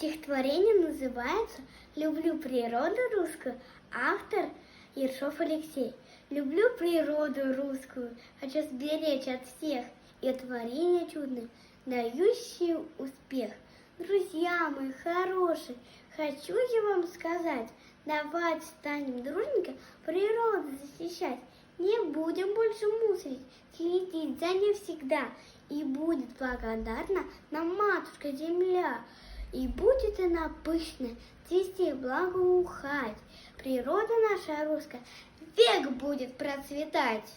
Стихотворение называется «Люблю природу русскую», автор Ершов Алексей. Люблю природу русскую, хочу сберечь от всех, и творение чудное, дающие успех. Друзья мои хорошие, хочу я вам сказать, давайте станем дружненько природу защищать. Не будем больше мусорить, следить за ней всегда, и будет благодарна нам матушка земля. И будет она пышная, цвести, благоухать. Природа наша русская век будет процветать.